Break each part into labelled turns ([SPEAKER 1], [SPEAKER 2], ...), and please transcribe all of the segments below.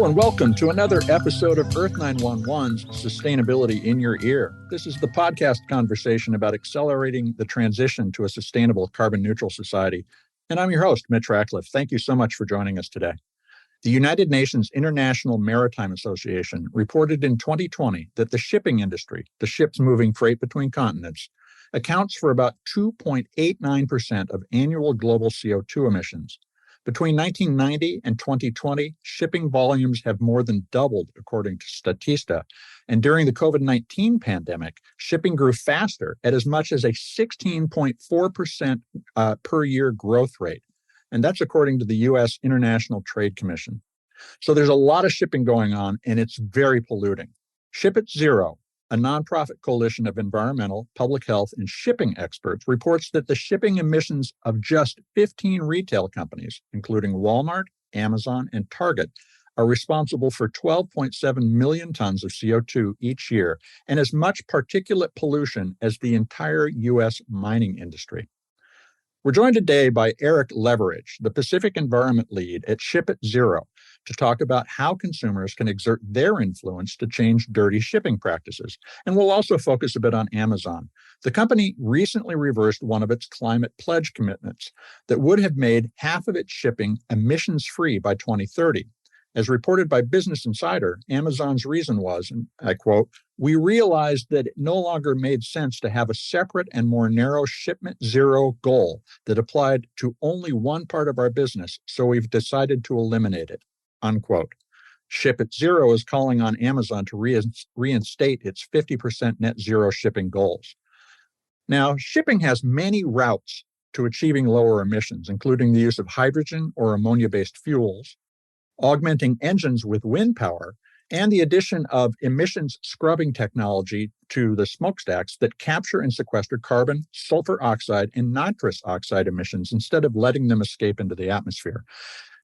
[SPEAKER 1] Hello and welcome to another episode of Earth911's Sustainability in Your Ear. This is the podcast conversation about accelerating the transition to a sustainable carbon neutral society. And I'm your host, Mitch Ratcliffe. Thank you so much for joining us today. The United Nations International Maritime Association reported in 2020 that the shipping industry, the ships moving freight between continents, accounts for about 2.89% of annual global CO2 emissions. Between 1990 and 2020, shipping volumes have more than doubled, according to Statista. And during the COVID-19 pandemic, shipping grew faster at as much as a 16.4% per year growth rate. And that's according to the U.S. International Trade Commission. So there's a lot of shipping going on, and it's very polluting. Ship It Zero, a nonprofit coalition of environmental, public health, and shipping experts, reports that the shipping emissions of just 15 retail companies, including Walmart, Amazon, and Target, are responsible for 12.7 million tons of CO2 each year, and as much particulate pollution as the entire U.S. mining industry. We're joined today by Eric Leveridge, the Pacific Environment Lead at Ship It Zero, to talk about how consumers can exert their influence to change dirty shipping practices. And we'll also focus a bit on Amazon. The company recently reversed one of its climate pledge commitments that would have made half of its shipping emissions-free by 2030. As reported by Business Insider, Amazon's reason was, and I quote, "We realized that it no longer made sense to have a separate and more narrow shipment zero goal that applied to only one part of our business, so we've decided to eliminate it," unquote. Ship It Zero is calling on Amazon to reinstate its 50% net zero shipping goals. Now, shipping has many routes to achieving lower emissions, including the use of hydrogen or ammonia-based fuels, augmenting engines with wind power, and the addition of emissions scrubbing technology to the smokestacks that capture and sequester carbon, sulfur oxide, and nitrous oxide emissions instead of letting them escape into the atmosphere.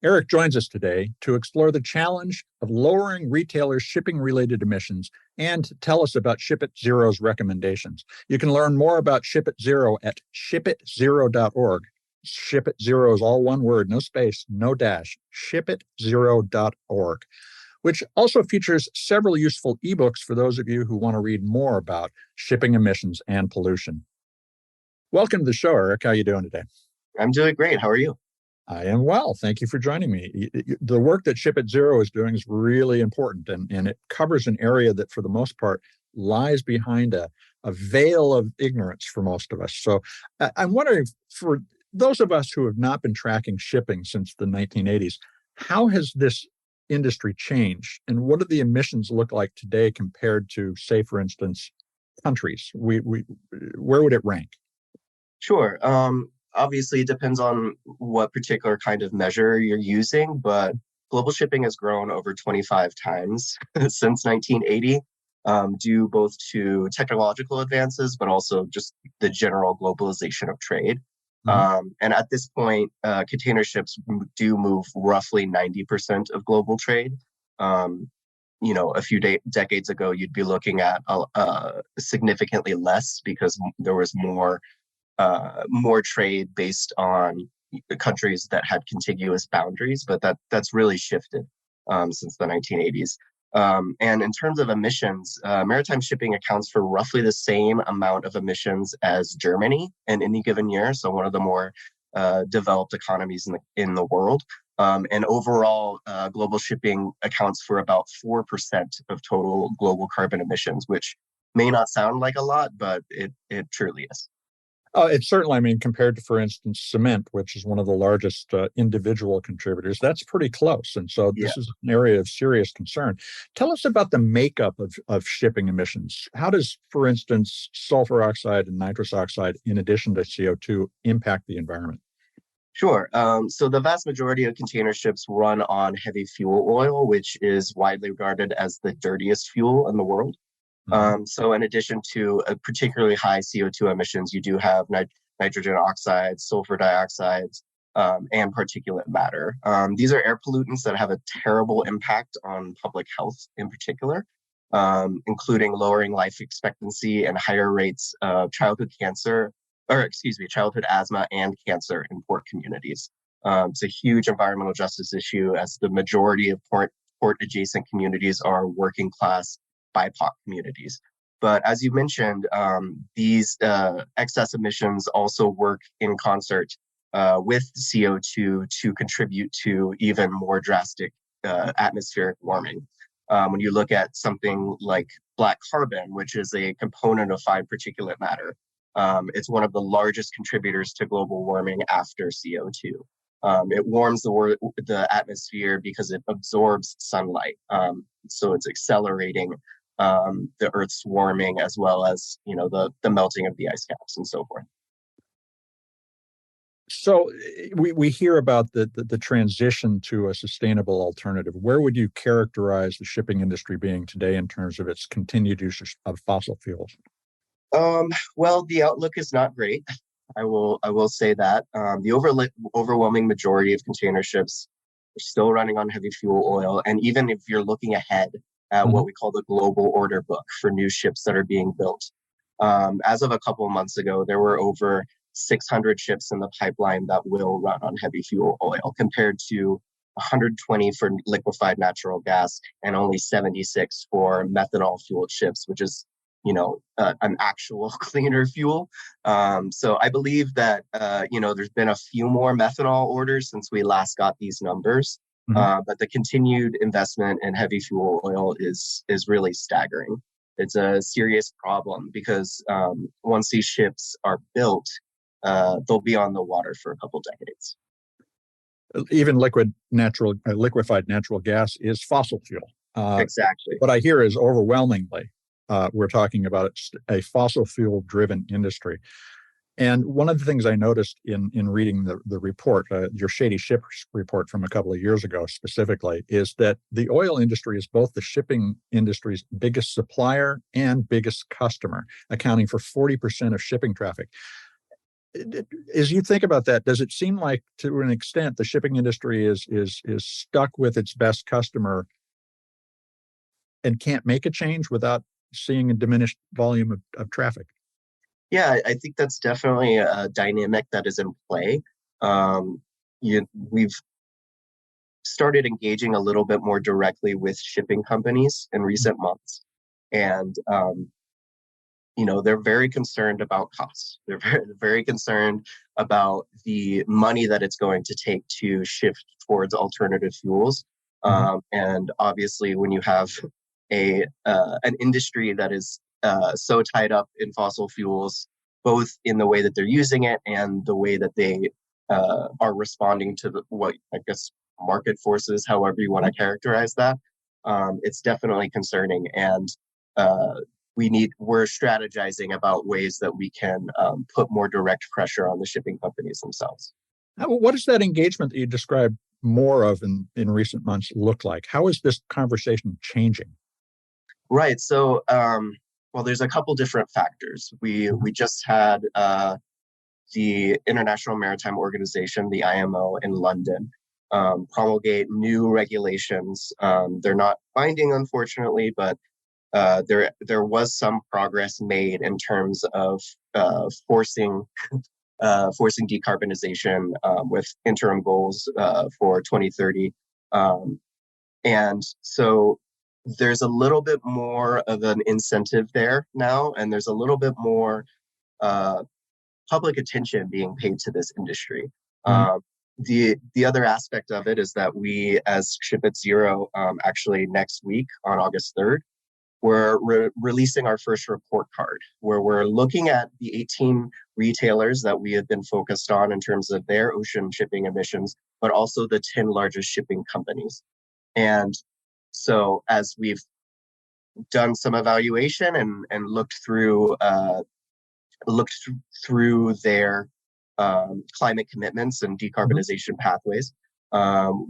[SPEAKER 1] Eric joins us today to explore the challenge of lowering retailers' shipping-related emissions and to tell us about Ship It Zero's recommendations. You can learn more about Ship It Zero at shipitzero.org. Ship It Zero is all one word, no space, no dash, shipitzero.org, which also features several useful ebooks for those of you who want to read more about shipping emissions and pollution. Welcome to the show, Eric. How are you doing today?
[SPEAKER 2] I'm doing great. How are you?
[SPEAKER 1] I am well. Thank you for joining me. The work that Ship It Zero is doing is really important, and it covers an area that, for the most part, lies behind a veil of ignorance for most of us. So I'm wondering, for those of us who have not been tracking shipping since the 1980s, how has this industry changed, and what do the emissions look like today compared to, say, for instance, countries? Where would it rank?
[SPEAKER 2] Sure. Obviously, it depends on what particular kind of measure you're using, but global shipping has grown over 25 times since 1980, due both to technological advances, but also just the general globalization of trade. And at this point, container ships do move roughly 90% of global trade. A few decades ago, you'd be looking at significantly less because there was more trade based on countries that had contiguous boundaries, but that's really shifted since the 1980s. And in terms of emissions, maritime shipping accounts for roughly the same amount of emissions as Germany in any given year. So one of the more developed economies in the world. And overall, global shipping accounts for about 4% of total global carbon emissions, which may not sound like a lot, but it truly is.
[SPEAKER 1] It's certainly, compared to, for instance, cement, which is one of the largest individual contributors, that's pretty close. And so this is an area of serious concern. Tell us about the makeup of shipping emissions. How does, for instance, sulfur oxide and nitrous oxide, in addition to CO2, impact the environment?
[SPEAKER 2] Sure. So the vast majority of container ships run on heavy fuel oil, which is widely regarded as the dirtiest fuel in the world. So in addition to particularly high CO2 emissions, you do have nitrogen oxides, sulfur dioxides, and particulate matter. These are air pollutants that have a terrible impact on public health in particular, including lowering life expectancy and higher rates of childhood asthma and cancer in poor communities. It's a huge environmental justice issue, as the majority of port adjacent communities are working class BIPOC communities. But as you mentioned, these excess emissions also work in concert with CO2 to contribute to even more drastic atmospheric warming. When you look at something like black carbon, which is a component of fine particulate matter, it's one of the largest contributors to global warming after CO2. It warms the atmosphere because it absorbs sunlight. So it's accelerating the Earth's warming, as well as the melting of the ice caps and so forth.
[SPEAKER 1] So we hear about the transition to a sustainable alternative. Where would you characterize the shipping industry being today in terms of its continued use of fossil fuels?
[SPEAKER 2] Well, the outlook is not great. I will say that the overwhelming majority of container ships are still running on heavy fuel oil, and even if you're looking ahead at what we call the global order book for new ships that are being built, as of a couple of months ago, there were over 600 ships in the pipeline that will run on heavy fuel oil, compared to 120 for liquefied natural gas and only 76 for methanol fueled ships, which is an actual cleaner fuel. So I believe that there's been a few more methanol orders since we last got these numbers. But the continued investment in heavy fuel oil is really staggering. It's a serious problem because once these ships are built, they'll be on the water for a couple decades.
[SPEAKER 1] Even liquefied natural gas is fossil fuel.
[SPEAKER 2] Exactly.
[SPEAKER 1] What I hear is overwhelmingly, we're talking about a fossil fuel driven industry. And one of the things I noticed in reading the report, your Shady Ships report from a couple of years ago specifically, is that the oil industry is both the shipping industry's biggest supplier and biggest customer, accounting for 40% of shipping traffic. As you think about that, does it seem like, to an extent, the shipping industry is stuck with its best customer and can't make a change without seeing a diminished volume of traffic?
[SPEAKER 2] Yeah, I think that's definitely a dynamic that is in play. We've started engaging a little bit more directly with shipping companies in recent months, and they're very concerned about costs. They're very concerned about the money that it's going to take to shift towards alternative fuels. And obviously, when you have an industry that is so tied up in fossil fuels, both in the way that they're using it and the way that they are responding to what I guess market forces, however you want to characterize that, it's definitely concerning. And we're strategizing about ways that we can put more direct pressure on the shipping companies themselves.
[SPEAKER 1] What does that engagement that you described more of in recent months look like? How is this conversation changing?
[SPEAKER 2] Right. So, well, there's a couple different factors. We just had the International Maritime Organization, the IMO, in London, promulgate new regulations. They're not binding, unfortunately, but there was some progress made in terms of forcing decarbonization with interim goals for 2030. And so there's a little bit more of an incentive there now, and there's a little bit more public attention being paid to this industry. The other aspect of it is that we, as Ship at Zero, actually next week on August 3rd, we're releasing our first report card, where we're looking at the 18 retailers that we have been focused on in terms of their ocean shipping emissions, but also the 10 largest shipping companies. And so as we've done some evaluation and looked through their climate commitments and decarbonization pathways,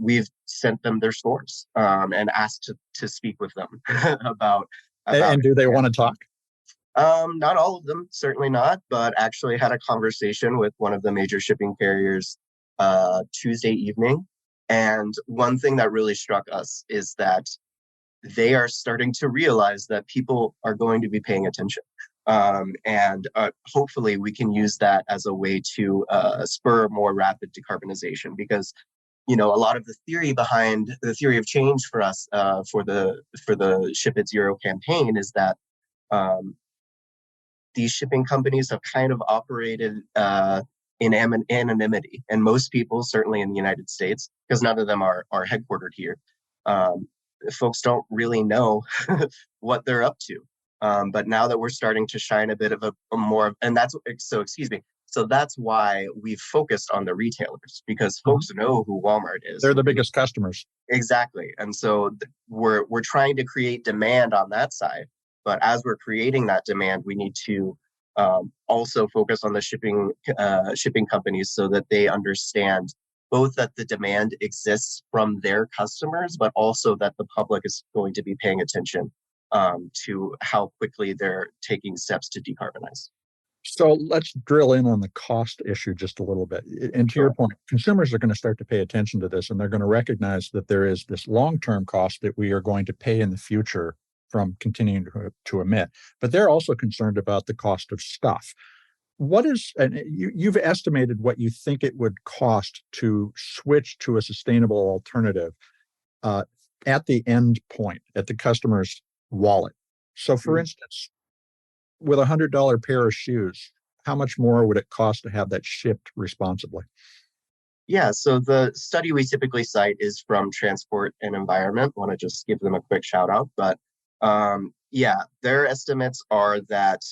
[SPEAKER 2] we've sent them their scores and asked to speak with them about
[SPEAKER 1] and do they want to talk?
[SPEAKER 2] Not all of them, certainly not, but actually had a conversation with one of the major shipping carriers Tuesday evening. And one thing that really struck us is that they are starting to realize that people are going to be paying attention. And hopefully we can use that as a way to spur more rapid decarbonization, because a lot of the theory behind the theory of change for us for the Ship It Zero campaign is that um, these shipping companies have kind of operated in anonymity, and most people, certainly in the United States, because none of them are headquartered here, um, folks don't really know what they're up to. But now that we're starting to shine a bit of a more, and that's so excuse me. So that's why we've focused on the retailers because
[SPEAKER 1] Mhm.
[SPEAKER 2] folks know who Walmart is.
[SPEAKER 1] They're the biggest customers.
[SPEAKER 2] Exactly. And so we're trying to create demand on that side. But as we're creating that demand, we need to also focus on the shipping companies so that they understand both that the demand exists from their customers, but also that the public is going to be paying attention to how quickly they're taking steps to decarbonize.
[SPEAKER 1] So let's drill in on the cost issue just a little bit. And to your
[SPEAKER 2] Sure.
[SPEAKER 1] point, consumers are going to start to pay attention to this, and they're going to recognize that there is this long-term cost that we are going to pay in the future from continuing to emit. But they're also concerned about the cost of stuff. What is, and you've estimated what you think it would cost to switch to a sustainable alternative uh, at the end point, at the customer's wallet. So, for
[SPEAKER 2] Mhm.
[SPEAKER 1] instance, with $100 pair of shoes, how much more would it cost to have that shipped responsibly?
[SPEAKER 2] Yeah, so the study we typically cite is from Transport and Environment. Want to just give them a quick shout out. But yeah, their estimates are that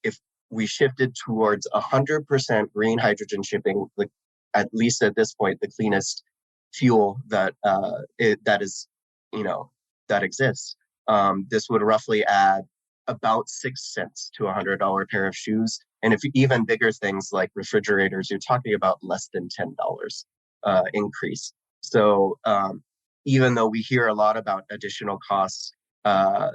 [SPEAKER 2] if we shifted towards 100% green hydrogen shipping, like at least at this point, the cleanest fuel that is, you know, that exists, this would roughly add about 6 cents to $100 pair of shoes. And if even bigger things like refrigerators, you're talking about less than $10 increase. So even though we hear a lot about additional costs, uh,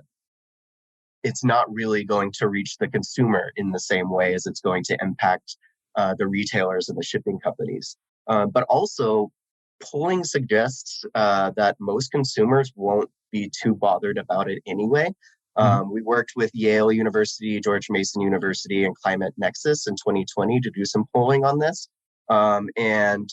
[SPEAKER 2] it's not really going to reach the consumer in the same way as it's going to impact the retailers and the shipping companies. But also, polling suggests that most consumers won't be too bothered about it anyway.
[SPEAKER 1] Mhm.
[SPEAKER 2] We worked with Yale University, George Mason University, and Climate Nexus in 2020 to do some polling on this. And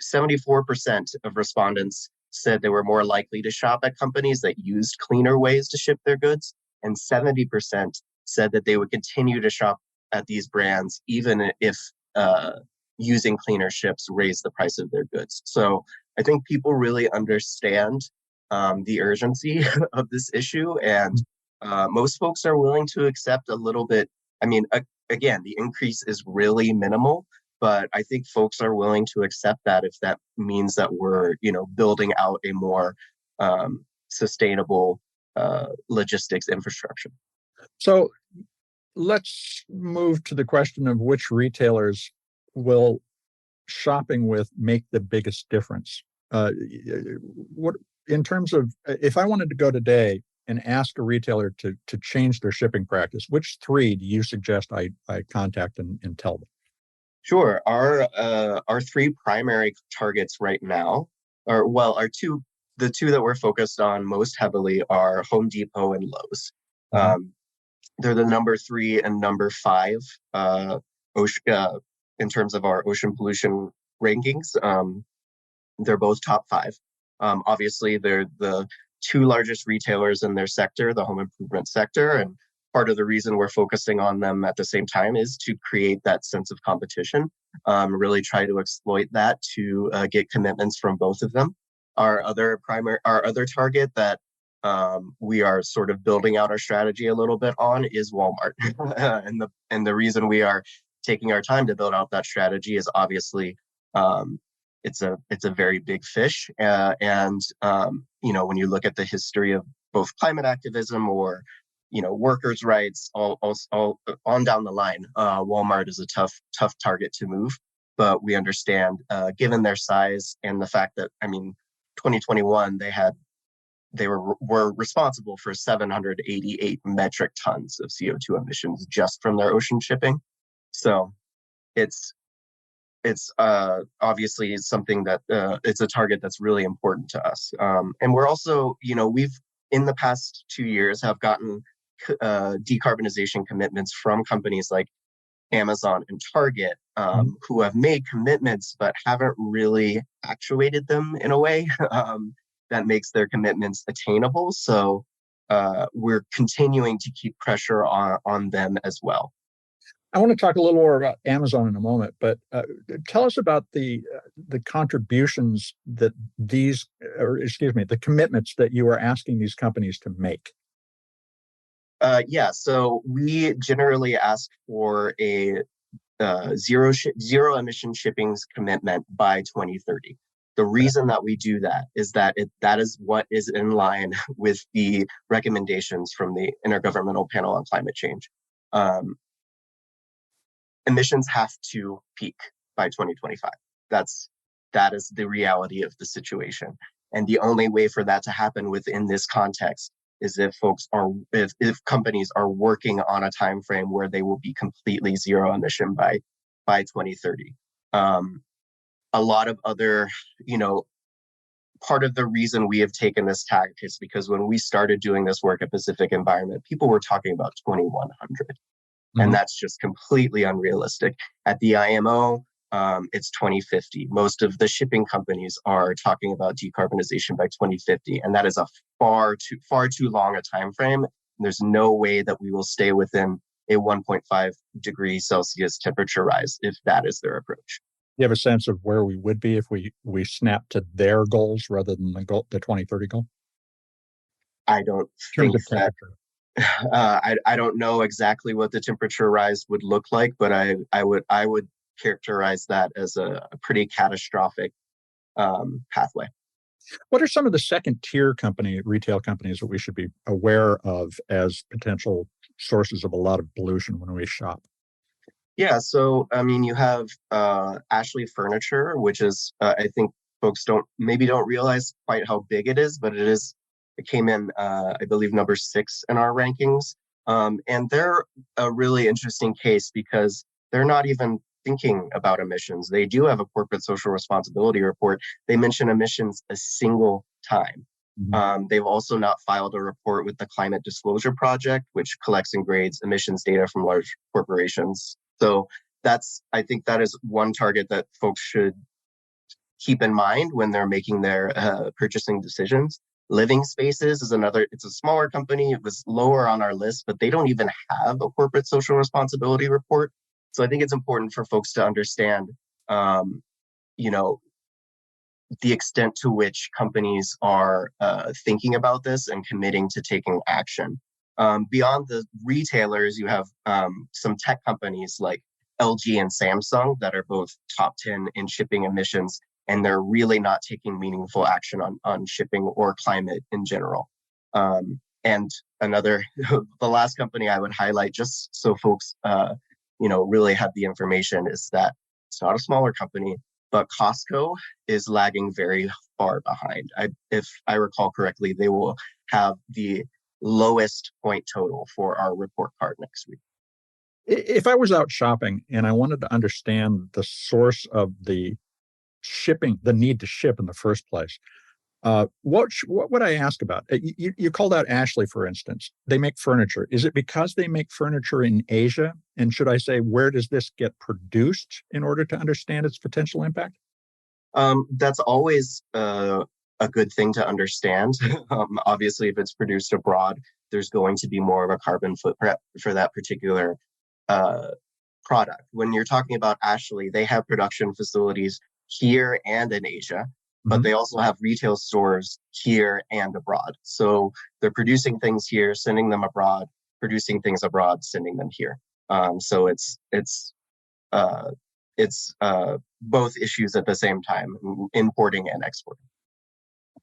[SPEAKER 2] 74% of respondents said they were more likely to shop at companies that used cleaner ways to ship their goods, and 70% said that they would continue to shop at these brands even if using cleaner ships raise the price of their goods. So I think people really understand the urgency of this issue, and most folks are willing to accept a little bit. I mean, again, the increase is really minimal, but I think folks are willing to accept that if that means that we're, building out a more sustainable logistics infrastructure.
[SPEAKER 1] So let's move to the question of which retailers will shopping with make the biggest difference. What in terms of if I wanted to go today and ask a retailer to change their shipping practice, which three do you suggest I contact and tell them?
[SPEAKER 2] Sure. Our three primary targets right now are two. The two that we're focused on most heavily are Home Depot and Lowe's.
[SPEAKER 1] Mhm.
[SPEAKER 2] Um, they're the number three and number five ocean, in terms of our ocean pollution rankings. They're both top five. Obviously, they're the two largest retailers in their sector, the home improvement sector. And part of the reason we're focusing on them at the same time is to create that sense of competition, really try to exploit that to get commitments from both of them. Our other target that we are sort of building out our strategy a little bit on is Walmart. And the reason we are taking our time to build out that strategy is obviously um, it's a very big fish, and when you look at the history of both climate activism or workers' rights, all on down the line, Walmart is a tough target to move. But we understand, given their size and the fact that 2021 they were responsible for 788 metric tons of CO2 emissions just from their ocean shipping. So it's obviously something that it's a target that's really important to us. And we're also, we've in the past 2 years have gotten decarbonization commitments from companies like Amazon and Target, who have made commitments but haven't really actuated them in a way that makes their commitments attainable. So we're continuing to keep pressure on them as well.
[SPEAKER 1] I want to talk a little more about Amazon in a moment, but tell us about the contributions that the commitments that you are asking these companies to make.
[SPEAKER 2] Yeah, so we generally ask for a zero emission shipping's commitment by 2030. The reason that we do that is that is what is in line with the recommendations from the Intergovernmental Panel on Climate Change. Emissions have to peak by 2025. That is the reality of the situation. And the only way for that to happen within this context is if companies are working on a time frame where they will be completely zero emission by 2030. A lot of other, part of the reason we have taken this tack is because when we started doing this work at Pacific Environment, people were talking about 2100. And that's just completely unrealistic. At the IMO, it's 2050. Most of the shipping companies are talking about decarbonization by 2050, and that is a far too long a time frame. There's no way that we will stay within a 1.5 degree Celsius temperature rise if that is their approach.
[SPEAKER 1] You have a sense of where we would be if we snap to their goals rather than the 2030 goal?
[SPEAKER 2] I don't think that. I don't know exactly what the temperature rise would look like, but I would characterize that as a pretty catastrophic pathway.
[SPEAKER 1] What are some of the second tier retail companies that we should be aware of as potential sources of a lot of pollution when we shop?
[SPEAKER 2] Yeah, so I mean, you have Ashley Furniture, which is I think folks don't realize quite how big it is, but it is. It came in, I believe, number 6 in our rankings. And they're a really interesting case because they're not even thinking about emissions. They do have a corporate social responsibility report. They mention emissions a single time. They've also not filed a report with the Climate Disclosure Project, which collects and grades emissions data from large corporations. So I think that is one target that folks should keep in mind when they're making their purchasing decisions. Living Spaces is another, it's a smaller company. It was lower on our list, but they don't even have a corporate social responsibility report. So I think it's important for folks to understand, the extent to which companies are thinking about this and committing to taking action. Beyond the retailers, you have some tech companies like LG and Samsung that are both top 10 in shipping emissions, and they're really not taking meaningful action on shipping or climate in general. And the last company I would highlight, just so folks, really have the information, is that it's not a smaller company, but Costco is lagging very far behind. If I recall correctly, they will have the lowest point total for our report card next week.
[SPEAKER 1] If I was out shopping and I wanted to understand the source of the shipping, the need to ship in the first place, what would I ask about? You called out Ashley, for instance. They make furniture. Is it because they make furniture in Asia? And should I say, where does this get produced in order to understand its potential impact?
[SPEAKER 2] That's always a good thing to understand. Obviously, if it's produced abroad, there's going to be more of a carbon footprint for that particular product. When you're talking about Ashley, they have production facilities here and in Asia, but they also have retail stores here and abroad. So they're producing things here, sending them abroad, producing things abroad, sending them here. So it's both issues at the same time, importing and exporting.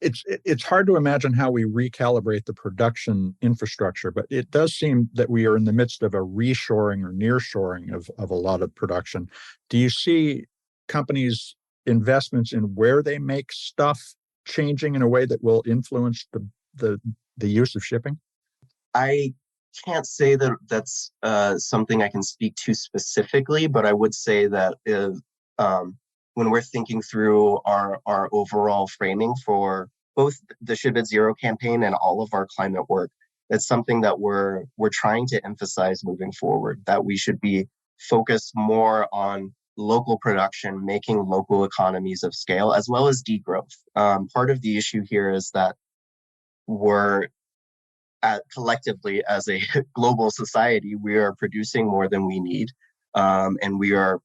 [SPEAKER 1] It's hard to imagine how we recalibrate the production infrastructure, but it does seem that we are in the midst of a reshoring or nearshoring of a lot of production. Do you see companies' investments in where they make stuff changing in a way that will influence the use of shipping?
[SPEAKER 2] I can't say that that's something I can speak to specifically, but I would say that when we're thinking through our overall framing for both the Ship at Zero campaign and all of our climate work, that's something that we're trying to emphasize moving forward, that we should be focused more on local production, making local economies of scale, as well as degrowth. Part of the issue here is that we're collectively, as a global society, we are producing more than we need, and we are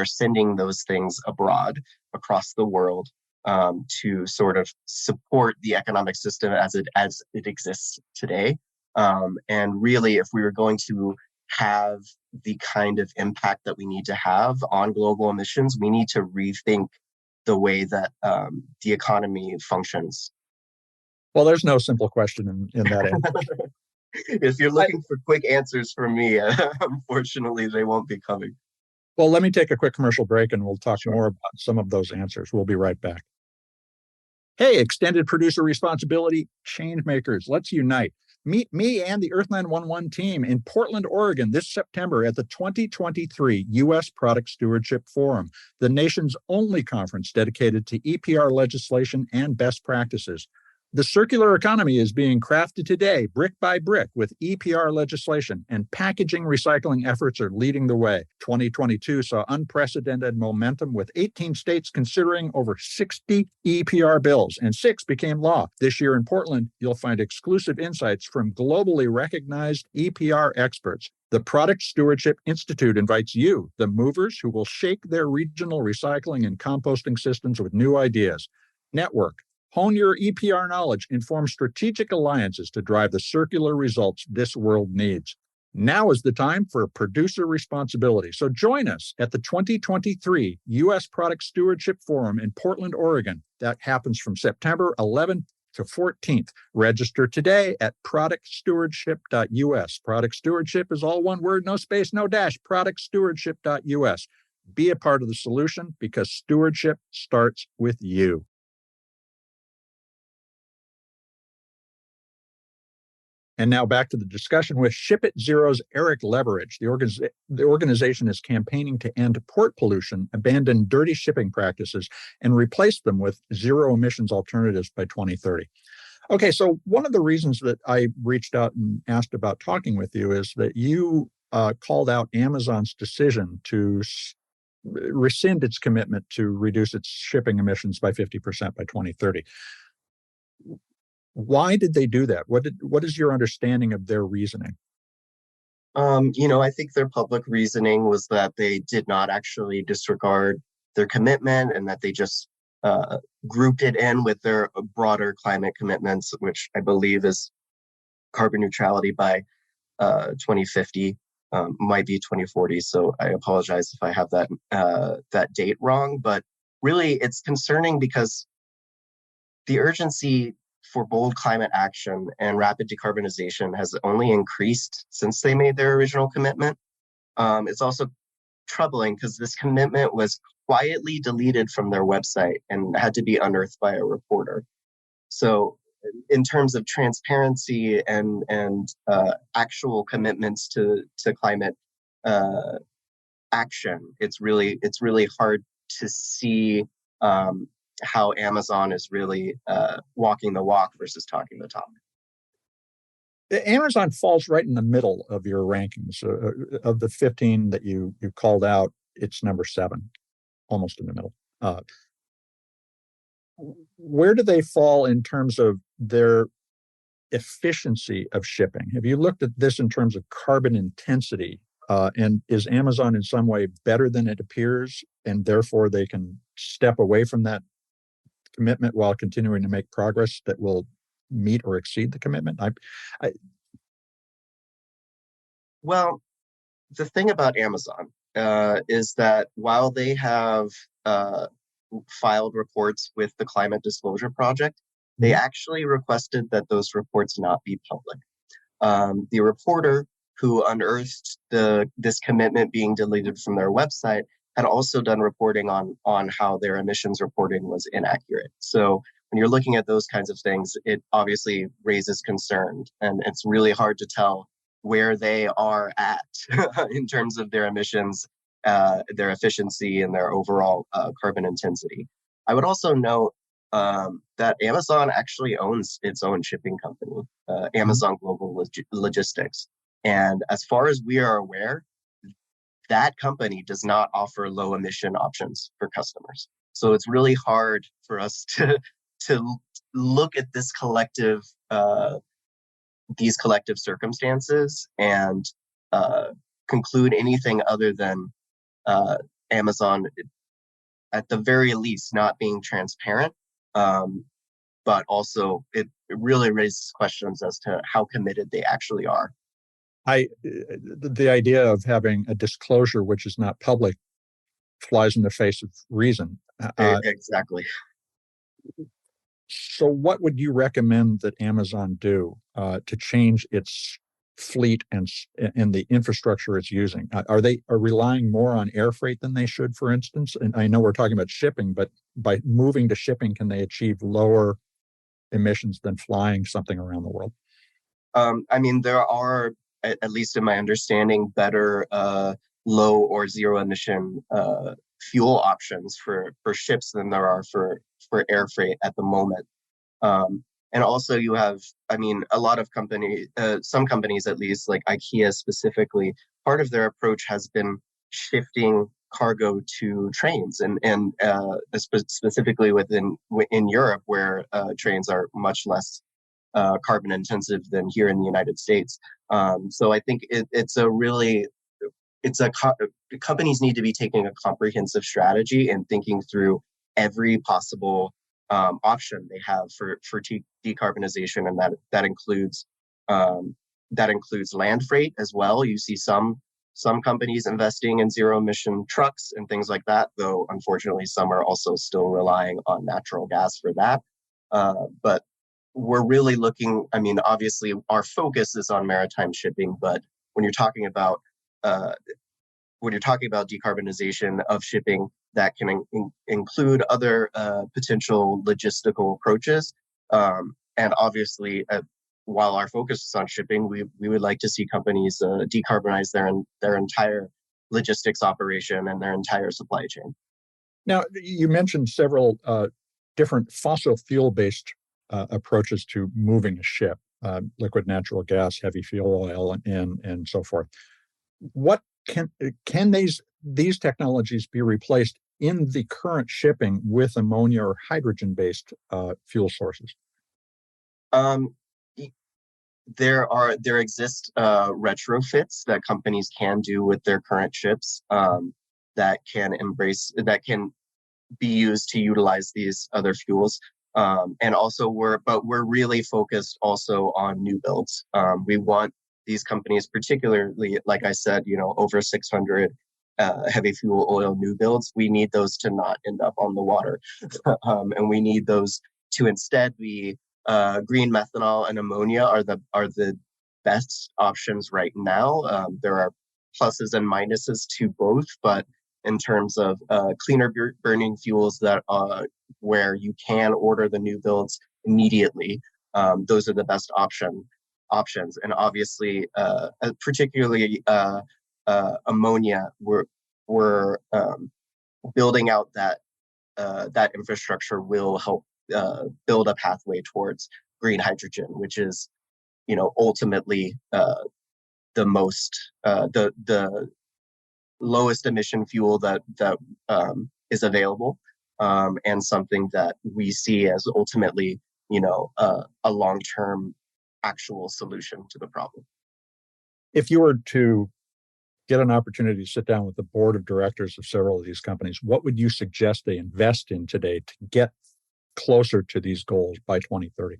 [SPEAKER 2] sending those things abroad across the world to sort of support the economic system as it exists today. And really, if we were going to have the kind of impact that we need to have on global emissions, we need to rethink the way that the economy functions.
[SPEAKER 1] Well, there's no simple question in that answer.
[SPEAKER 2] If you're looking for quick answers from me, unfortunately, they won't be coming.
[SPEAKER 1] Well, let me take a quick commercial break and we'll talk
[SPEAKER 2] Sure.
[SPEAKER 1] more about some of those answers. We'll be right back. Hey, extended producer responsibility change makers, let's unite. Meet me and the Earth911 team in Portland, Oregon this September at the 2023 U.S. Product Stewardship Forum, the nation's only conference dedicated to EPR legislation and best practices. The circular economy is being crafted today, brick by brick, with EPR legislation, and packaging recycling efforts are leading the way. 2022 saw unprecedented momentum, with 18 states considering over 60 EPR bills, and 6 became law. This year in Portland, you'll find exclusive insights from globally recognized EPR experts. The Product Stewardship Institute invites you, the movers who will shake their regional recycling and composting systems with new ideas. Network. Hone your EPR knowledge and form strategic alliances to drive the circular results this world needs. Now is the time for producer responsibility. So join us at the 2023 U.S. Product Stewardship Forum in Portland, Oregon. That happens from September 11th to 14th. Register today at productstewardship.us. Product stewardship is all one word, no space, no dash. Productstewardship.us. Be a part of the solution, because stewardship starts with you. And now back to the discussion with Ship It Zero's Eric Leveridge. The organization is campaigning to end port pollution, abandon dirty shipping practices, and replace them with zero emissions alternatives by 2030. Okay, so one of the reasons that I reached out and asked about talking with you is that you called out Amazon's decision to rescind its commitment to reduce its shipping emissions by 50% by 2030. Why did they do that? What is your understanding of their reasoning?
[SPEAKER 2] I think their public reasoning was that they did not actually disregard their commitment, and that they just grouped it in with their broader climate commitments, which I believe is carbon neutrality by 2050, might be 2040. So I apologize if I have that date wrong. But really, it's concerning because the urgency for bold climate action and rapid decarbonization has only increased since they made their original commitment. It's also troubling because this commitment was quietly deleted from their website and had to be unearthed by a reporter. So, in terms of transparency and actual commitments to climate action, it's really hard to see how Amazon is really walking the walk versus talking the talk.
[SPEAKER 1] Amazon falls right in the middle of your rankings. Of the 15 that you called out, it's number 7, almost in the middle. Where do they fall in terms of their efficiency of shipping? Have you looked at this in terms of carbon intensity? And is Amazon in some way better than it appears, and therefore they can step away from that commitment while continuing to make progress that will meet or exceed the commitment?
[SPEAKER 2] Well, the thing about Amazon is that while they have filed reports with the Climate Disclosure Project, they actually requested that those reports not be public. The reporter who unearthed this commitment being deleted from their website had also done reporting on how their emissions reporting was inaccurate. So when you're looking at those kinds of things, it obviously raises concern, and it's really hard to tell where they are at in terms of their emissions, their efficiency, and their overall carbon intensity. I would also note that Amazon actually owns its own shipping company, Amazon Global Logistics. And as far as we are aware, that company does not offer low emission options for customers. So it's really hard for us to look at these collective circumstances and uh, conclude anything other than uh, Amazon, at the very least, not being transparent. Um, but also, it really raises questions as to how committed they actually are.
[SPEAKER 1] The idea of having a disclosure which is not public flies in the face of reason.
[SPEAKER 2] Exactly.
[SPEAKER 1] So, what would you recommend that Amazon do to change its fleet and the infrastructure it's using? Are they relying more on air freight than they should, for instance? And I know we're talking about shipping, but by moving to shipping, can they achieve lower emissions than flying something around the world?
[SPEAKER 2] I mean, there are, at least in my understanding, better low or zero emission fuel options for ships than there are for air freight at the moment. And also, you have, I mean, a lot of companies, some companies at least, like IKEA specifically, part of their approach has been shifting cargo to trains, and specifically in Europe, where trains are much less carbon intensive than here in the United States. So I think it's a really it's a companies need to be taking a comprehensive strategy and thinking through every possible option they have for decarbonization, and um, that includes land freight as well. You see some companies investing in zero emission trucks and things like that, though unfortunately some are also still relying on natural gas for that. But we're really looking, I mean, obviously our focus is on maritime shipping, but when you're talking about uh, decarbonization of shipping, that can include other potential logistical approaches. And obviously, while our focus is on shipping, we would like to see companies decarbonize their entire logistics operation and their entire supply chain.
[SPEAKER 1] Now, you mentioned several different fossil fuel based approaches to moving a ship, liquid natural gas, heavy fuel oil, and so forth. What can these technologies be replaced in the current shipping with ammonia or hydrogen based fuel sources?
[SPEAKER 2] Um, there exist retrofits that companies can do with their current ships, that can be used to utilize these other fuels. And also we're really focused also on new builds. We want these companies, particularly, like I said, over 600 heavy fuel oil new builds. We need those to not end up on the water, and we need those to instead be green methanol and ammonia are the best options right now. There are pluses and minuses to both, but in terms of cleaner burning fuels that where you can order the new builds immediately, those are the best options. And obviously, particularly ammonia, we're building out that infrastructure will help build a pathway towards green hydrogen, which is, ultimately the most the lowest emission fuel that is available, and something that we see as ultimately, a long-term actual solution to the problem.
[SPEAKER 1] If you were to get an opportunity to sit down with the board of directors of several of these companies, what would you suggest they invest in today to get closer to these goals by 2030?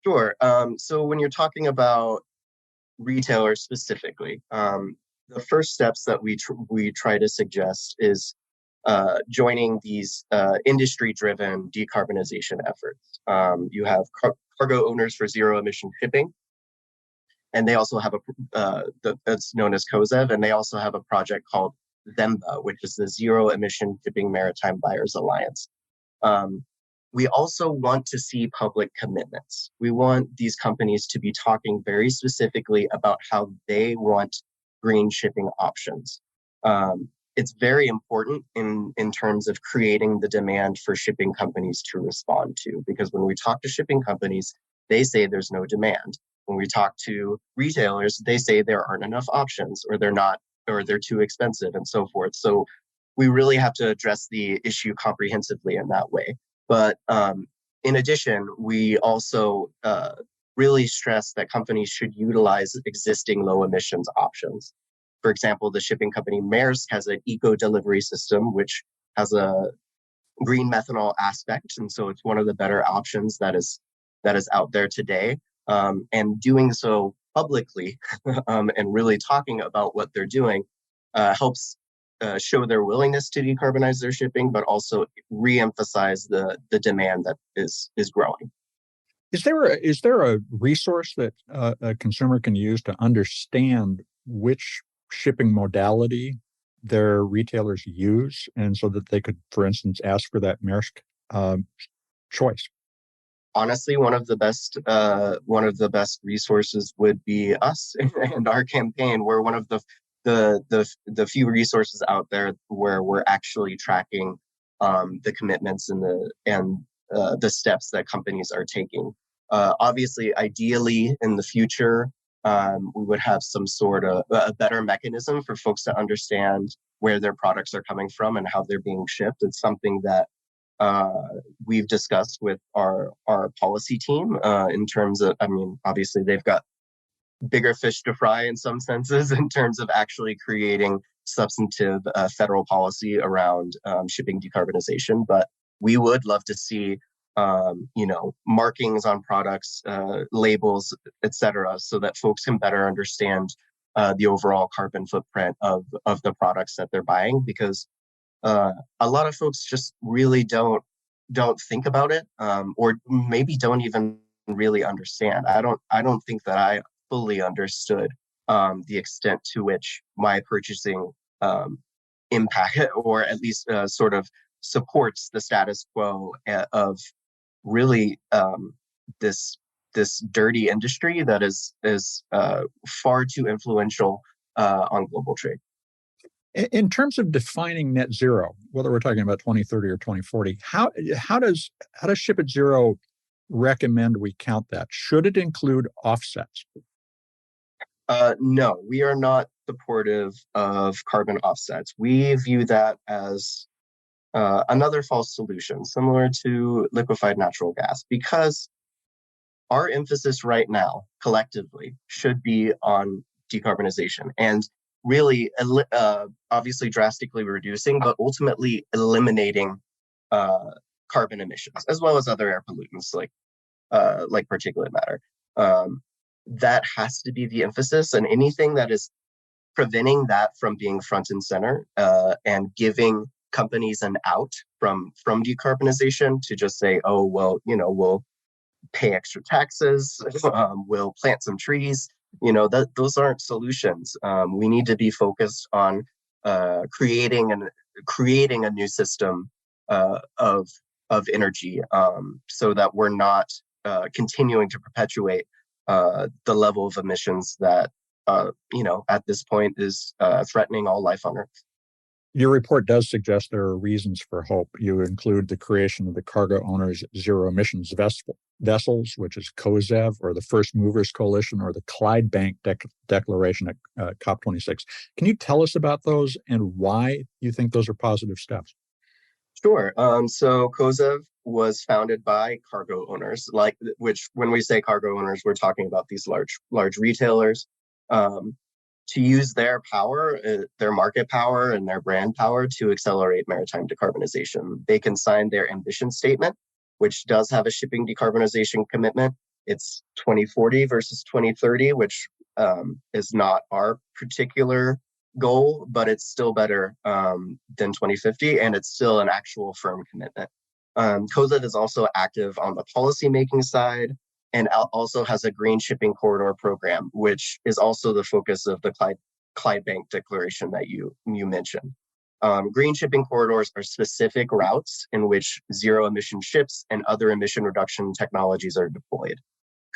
[SPEAKER 2] Sure. So when you're talking about retailers specifically, the first steps that we try to suggest is joining these industry-driven decarbonization efforts. You have cargo owners for zero emission shipping, and they also have that's known as COZEV, and they also have a project called ZEMBA, which is the Zero Emission Shipping Maritime Buyers Alliance. Um, we also want to see public commitments. We want these companies to be talking very specifically about how they want green shipping options. It's very important in terms of creating the demand for shipping companies to respond to, because when we talk to shipping companies, they say there's no demand. When we talk to retailers, they say there aren't enough options, or they're not or they're too expensive and so forth. So we really have to address the issue comprehensively in that way. But in addition, we also really stress that companies should utilize existing low emissions options. For example, the shipping company Maersk has an eco delivery system, which has a green methanol aspect, and so it's one of the better options that is out there today. And doing so publicly and really talking about what they're doing helps show their willingness to decarbonize their shipping, but also re-emphasize the demand that is growing.
[SPEAKER 1] Is there a resource that a consumer can use to understand which shipping modality their retailers use, and so that they could, for instance, ask for that Maersk choice?
[SPEAKER 2] Honestly, one of the best resources would be us and our campaign. We're one of the few resources out there where we're actually tracking the commitments and the steps that companies are taking. Obviously, ideally, in the future, we would have some sort of a better mechanism for folks to understand where their products are coming from and how they're being shipped. It's something that we've discussed with our policy team in terms of, I mean, obviously they've got bigger fish to fry in some senses in terms of actually creating substantive federal policy around shipping decarbonization. But we would love to see, markings on products, labels, etc., so that folks can better understand the overall carbon footprint of the products that they're buying, because a lot of folks just really don't think about it, or maybe don't even really understand. I don't think that I fully understood the extent to which my purchasing impact, or at least sort of supports the status quo of really this dirty industry that is far too influential on global trade.
[SPEAKER 1] In terms of defining net zero, whether we're talking about 2030 or 2040, how does Ship at Zero recommend we count that? Should it include offsets?
[SPEAKER 2] No, we are not supportive of carbon offsets. We view that as another false solution, similar to liquefied natural gas, because our emphasis right now, collectively, should be on decarbonization and really, obviously, drastically reducing, but ultimately eliminating carbon emissions, as well as other air pollutants like particulate matter. That has to be the emphasis, and anything that is preventing that from being front and center and giving companies an out from decarbonization to just say, oh, well, we'll pay extra taxes, we'll plant some trees. Those aren't solutions. We need to be focused on creating a new system of energy, so that we're not continuing to perpetuate the level of emissions that at this point is threatening all life on Earth.
[SPEAKER 1] Your report does suggest there are reasons for hope. You include the creation of the Cargo Owners Zero Emissions Vessels, which is COZEV, or the First Movers Coalition, or the Clydebank Declaration at COP26. Can you tell us about those and why you think those are positive steps?
[SPEAKER 2] Sure. So COZEV was founded by cargo owners, which when we say cargo owners, we're talking about these large retailers. To use their power, their market power, and their brand power to accelerate maritime decarbonization. They can sign their ambition statement, which does have a shipping decarbonization commitment. It's 2040 versus 2030, which is not our particular goal, but it's still better than 2050, and it's still an actual firm commitment. COZEV is also active on the policymaking side, and also has a green shipping corridor program, which is also the focus of the Clydebank Declaration that you mentioned. Green shipping corridors are specific routes in which zero emission ships and other emission reduction technologies are deployed.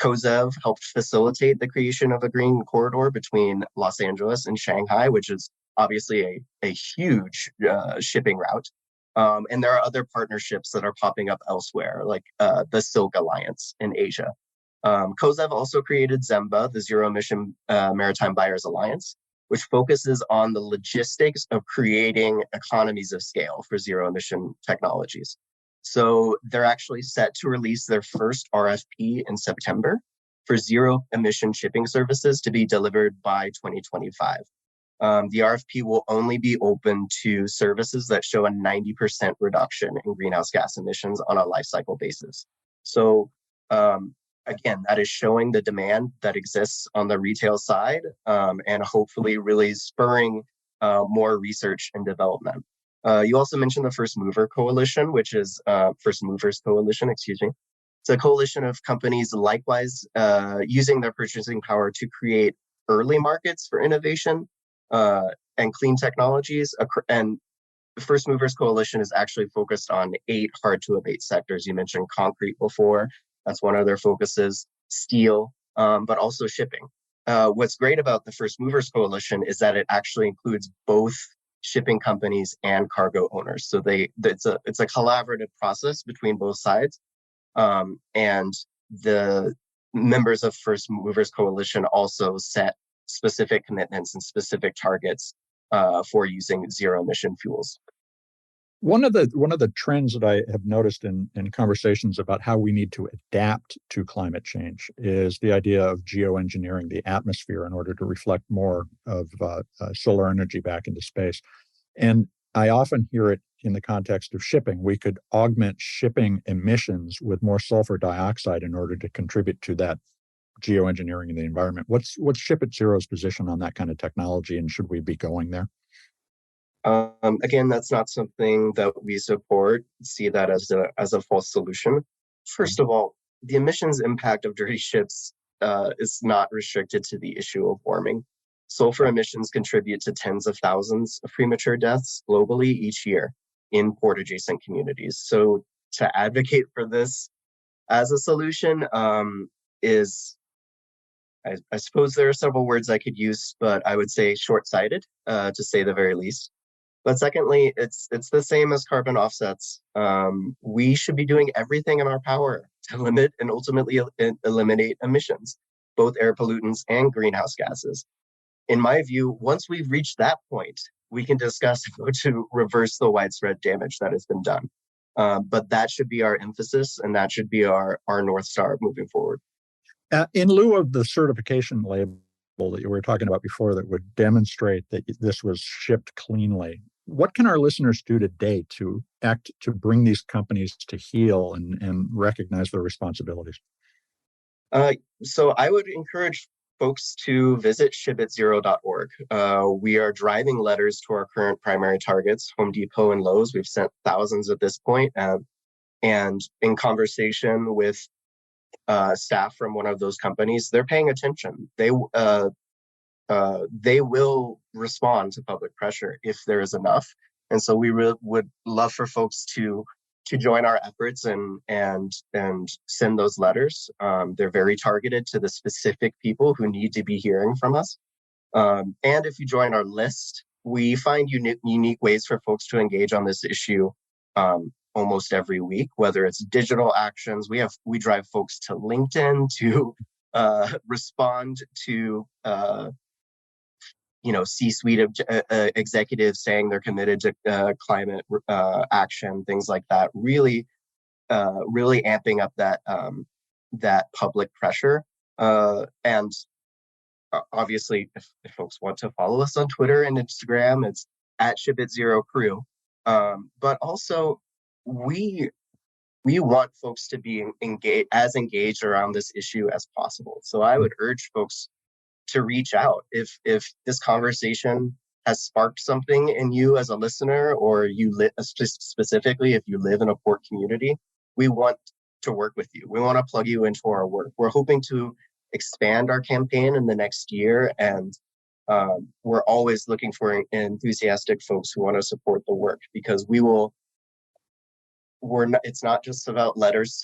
[SPEAKER 2] COZEV helped facilitate the creation of a green corridor between Los Angeles and Shanghai, which is obviously a huge shipping route. And there are other partnerships that are popping up elsewhere, like the Silk Alliance in Asia. COZEV also created ZEMBA, the Zero Emission Maritime Buyers Alliance, which focuses on the logistics of creating economies of scale for zero emission technologies. So they're actually set to release their first RFP in September for zero emission shipping services to be delivered by 2025. The RFP will only be open to services that show a 90% reduction in greenhouse gas emissions on a life cycle basis. So again, that is showing the demand that exists on the retail side, and hopefully really spurring more research and development. You also mentioned the First Mover Coalition, which is First Movers Coalition, excuse me. It's a coalition of companies likewise using their purchasing power to create early markets for innovation and clean technologies. And the First Movers Coalition is actually focused on 8 hard-to-abate sectors. You mentioned concrete before. That's one of their focuses, steel, but also shipping. What's great about the First Movers Coalition is that it actually includes both shipping companies and cargo owners. So it's a collaborative process between both sides. And the members of First Movers Coalition also set specific commitments and specific targets for using zero emission fuels.
[SPEAKER 1] One of the trends that I have noticed in conversations about how we need to adapt to climate change is the idea of geoengineering the atmosphere in order to reflect more of solar energy back into space. And I often hear it in the context of shipping. We could augment shipping emissions with more sulfur dioxide in order to contribute to that geoengineering in the environment. What's Ship at Zero's position on that kind of technology, and should we be going there?
[SPEAKER 2] Again, that's not something that we support. See that as a false solution. First of all, the emissions impact of dirty ships is not restricted to the issue of warming. Sulfur emissions contribute to tens of thousands of premature deaths globally each year in port adjacent communities. So to advocate for this as a solution is, I suppose there are several words I could use, but I would say short-sighted, to say the very least. But secondly, it's the same as carbon offsets. We should be doing everything in our power to limit and ultimately eliminate emissions, both air pollutants and greenhouse gases. In my view, once we've reached that point, we can discuss how to reverse the widespread damage that has been done. But that should be our emphasis, and that should be our North Star moving forward.
[SPEAKER 1] In lieu of the certification label that you were talking about before that would demonstrate that this was shipped cleanly, what can our listeners do today to act to bring these companies to heel and recognize their responsibilities?
[SPEAKER 2] So I would encourage folks to visit shipatzero.org. We are driving letters to our current primary targets, Home Depot and Lowe's. We've sent thousands at this point, and in conversation with staff from one of those companies, they're paying attention. They will respond to public pressure if there is enough. And so we would love for folks to join our efforts and send those letters. They're very targeted to the specific people who need to be hearing from us. And if you join our list, we find unique ways for folks to engage on this issue almost every week, whether it's digital actions. We drive folks to LinkedIn to respond to C-suite executives saying they're committed to climate action, things like that. Really amping up that public pressure. And obviously, if folks want to follow us on Twitter and Instagram, it's at ShipItZeroCrew. But also, we want folks to be engaged around this issue as possible. So I would urge folks to reach out if this conversation has sparked something in you as a listener, or specifically if you live in a port community. We want to work with you. We want to plug you into our work. We're hoping to expand our campaign in the next year, and we're always looking for enthusiastic folks who want to support the work, because it's not just about letters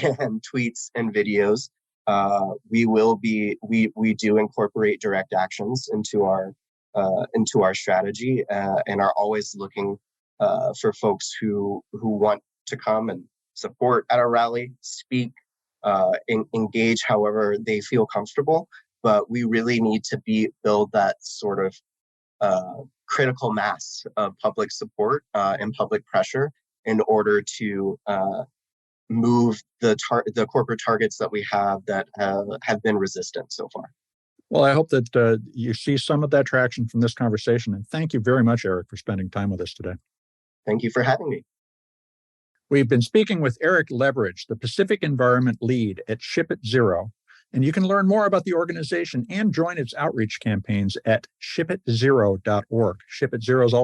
[SPEAKER 2] and tweets and videos. We do incorporate direct actions into our strategy, and are always looking for folks who want to come and support at a rally, speak, engage however they feel comfortable. But we really need to build that sort of critical mass of public support and public pressure in order to move the corporate targets that we have that have been resistant so far.
[SPEAKER 1] Well, I hope that you see some of that traction from this conversation. And thank you very much, Eric, for spending time with us today.
[SPEAKER 2] Thank you for having me.
[SPEAKER 1] We've been speaking with Eric Leverage, the Pacific Environment Lead at Ship It Zero. And you can learn more about the organization and join its outreach campaigns at shipitzero.org. Ship It Zero is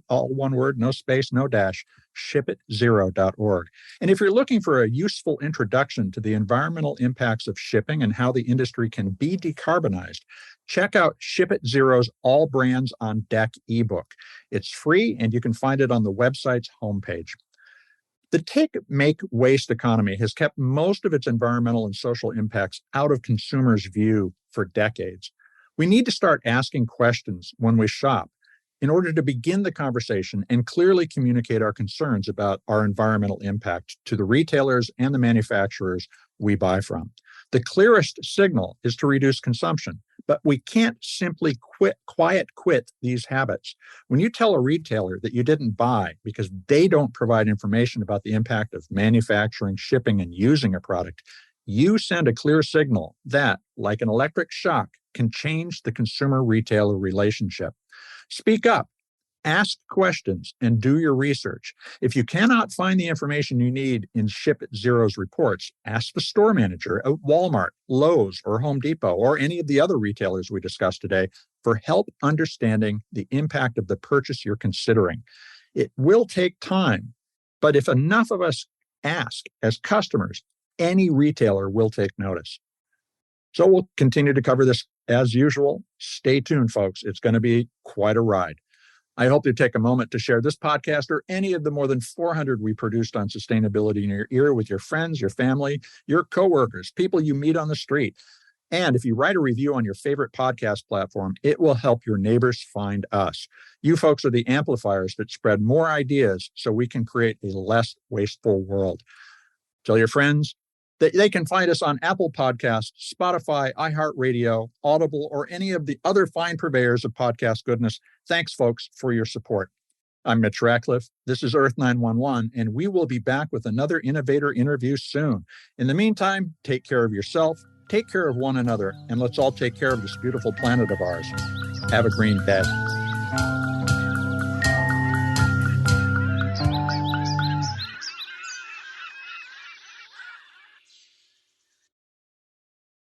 [SPEAKER 1] all one word, no space, no dash, shipitzero.org. And if you're looking for a useful introduction to the environmental impacts of shipping and how the industry can be decarbonized, check out Ship It Zero's All Brands on Deck ebook. It's free, and you can find it on the website's homepage. The take-make-waste economy has kept most of its environmental and social impacts out of consumers' view for decades. We need to start asking questions when we shop in order to begin the conversation and clearly communicate our concerns about our environmental impact to the retailers and the manufacturers we buy from. The clearest signal is to reduce consumption, but we can't simply quit these habits. When you tell a retailer that you didn't buy because they don't provide information about the impact of manufacturing, shipping, and using a product, you send a clear signal that, like an electric shock, can change the consumer-retailer relationship. Speak up. Ask questions and do your research. If you cannot find the information you need in Ship It Zero's reports, ask the store manager at Walmart, Lowe's, or Home Depot, or any of the other retailers we discussed today for help understanding the impact of the purchase you're considering. It will take time, but if enough of us ask as customers, any retailer will take notice. So we'll continue to cover this as usual. Stay tuned, folks. It's going to be quite a ride. I hope you take a moment to share this podcast or any of the more than 400 we produced on sustainability in your ear with your friends, your family, your coworkers, people you meet on the street. And if you write a review on your favorite podcast platform, it will help your neighbors find us. You folks are the amplifiers that spread more ideas so we can create a less wasteful world. Tell your friends that they can find us on Apple Podcasts, Spotify, iHeartRadio, Audible, or any of the other fine purveyors of podcast goodness. Thanks, folks, for your support. I'm Mitch Ratcliffe. This is Earth911, and we will be back with another innovator interview soon. In the meantime, take care of yourself, take care of one another, and let's all take care of this beautiful planet of ours. Have a green day.